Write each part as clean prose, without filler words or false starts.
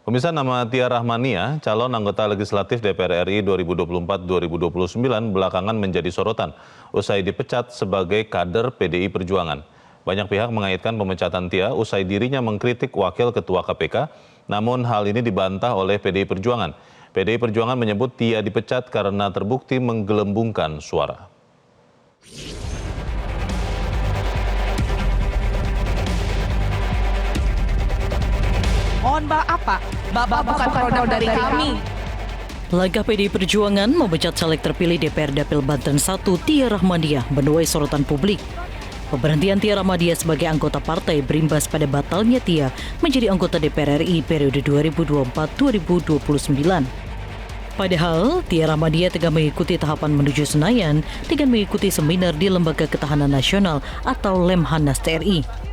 Pemirsa, nama Tia Rahmania, calon anggota legislatif DPR RI 2024-2029 belakangan menjadi sorotan usai dipecat sebagai kader PDI Perjuangan. Banyak pihak mengaitkan pemecatan Tia usai dirinya mengkritik Wakil Ketua KPK, namun hal ini dibantah oleh PDI Perjuangan. PDI Perjuangan menyebut Tia dipecat karena terbukti menggelembungkan suara. Mohon maaf Pak, Bapak bukan produk dari kami. Langkah PDI Perjuangan memecat caleg terpilih DPR Dapil Banten 1 Tia Rahmania menuai sorotan publik. Pemberhentian Tia Rahmania sebagai anggota partai berimbas pada batalnya Tia menjadi anggota DPR RI periode 2024-2029. Padahal Tia Rahmania tengah mengikuti tahapan menuju Senayan dengan mengikuti seminar di Lembaga Ketahanan Nasional atau Lemhanas TNI.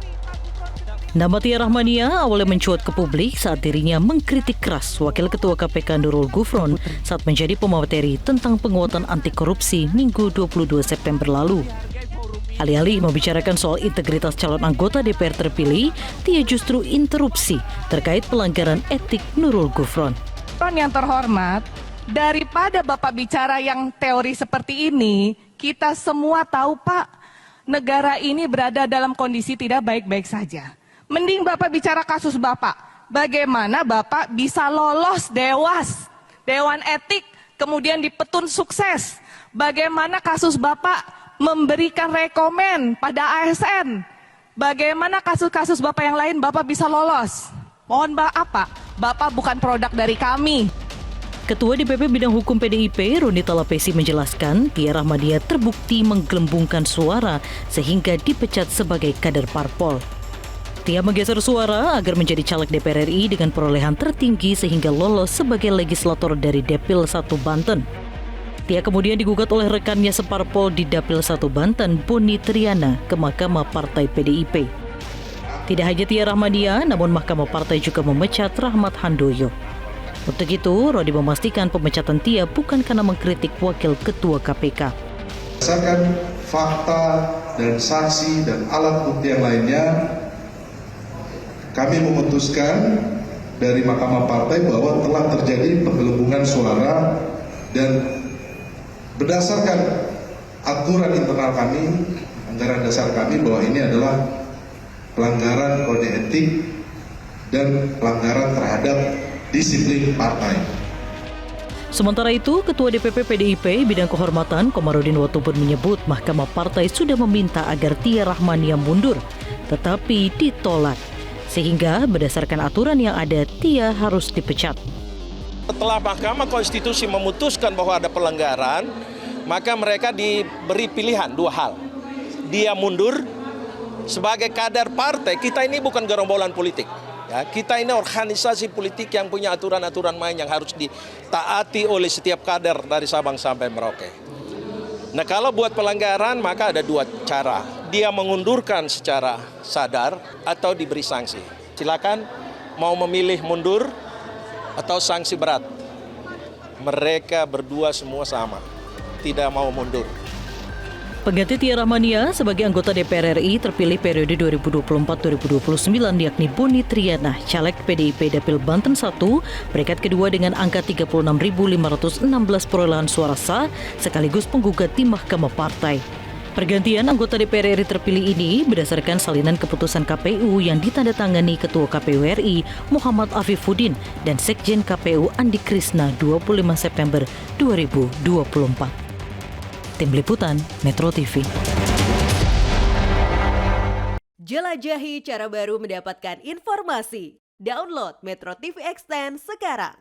Nama Tia Rahmania awalnya mencuat ke publik saat dirinya mengkritik keras Wakil Ketua KPK Nurul Gufron saat menjadi pemateri tentang penguatan anti korupsi Minggu 22 September lalu. Alih-alih membicarakan soal integritas calon anggota DPR terpilih, Tia justru interupsi terkait pelanggaran etik Nurul Gufron. Yang terhormat, daripada Bapak bicara yang teori seperti ini, kita semua tahu Pak, negara ini berada dalam kondisi tidak baik-baik saja. Mending Bapak bicara kasus Bapak. Bagaimana Bapak bisa lolos Dewan Etik, kemudian dipetun sukses. Bagaimana kasus Bapak memberikan rekomen pada ASN. Bagaimana kasus-kasus Bapak yang lain Bapak bisa lolos. Mohon maaf Pak, Bapak bukan produk dari kami. Ketua DPP Bidang Hukum PDIP, Roni Talapesi menjelaskan Tia Rahmania terbukti menggelembungkan suara sehingga dipecat sebagai kader parpol. Tia menggeser suara agar menjadi caleg DPR RI dengan perolehan tertinggi sehingga lolos sebagai legislator dari Dapil 1 Banten. Tia kemudian digugat oleh rekannya separpol di Dapil 1 Banten, Boni Triana, ke Mahkamah Partai PDIP. Tidak hanya Tia Rahmania, namun Mahkamah Partai juga memecat Rahmat Handoyo. Untuk itu, Rodi memastikan pemecatan Tia bukan karena mengkritik Wakil Ketua KPK. Berdasarkan fakta dan saksi dan alat bukti yang lainnya, kami memutuskan dari Mahkamah Partai bahwa telah terjadi penggelembungan suara dan berdasarkan aturan internal kami, anggaran dasar kami bahwa ini adalah pelanggaran kode etik dan pelanggaran terhadap disiplin partai. Sementara itu, Ketua DPP PDIP Bidang Kehormatan Komarudin Watubun menyebut Mahkamah Partai sudah meminta agar Tia Rahmania mundur, tetapi ditolak. Sehingga berdasarkan aturan yang ada, Tia harus dipecat. Setelah Mahkamah Konstitusi memutuskan bahwa ada pelanggaran, maka mereka diberi pilihan dua hal. Dia mundur sebagai kader partai. Kita ini bukan gerombolan politik. Ya, kita ini organisasi politik yang punya aturan-aturan main yang harus ditaati oleh setiap kader dari Sabang sampai Merauke. Nah, kalau buat pelanggaran maka ada dua cara. Dia mengundurkan secara sadar atau diberi sanksi. Silakan mau memilih mundur atau sanksi berat. Mereka berdua semua sama, tidak mau mundur. Pengganti Tia Rahmania sebagai anggota DPR RI terpilih periode 2024-2029 yakni Boni Triana, caleg PDIP Dapil Banten 1, peringkat kedua dengan angka 36.516 perolehan suara sah, sekaligus penggugat di Mahkamah Partai. Pergantian anggota DPR RI terpilih ini berdasarkan salinan keputusan KPU yang ditandatangani Ketua KPU RI Muhammad Afifuddin dan Sekjen KPU Andi Krisna 25 September 2024. Tim Liputan Metro TV. Jelajahi cara baru mendapatkan informasi. Download Metro TV Extend sekarang.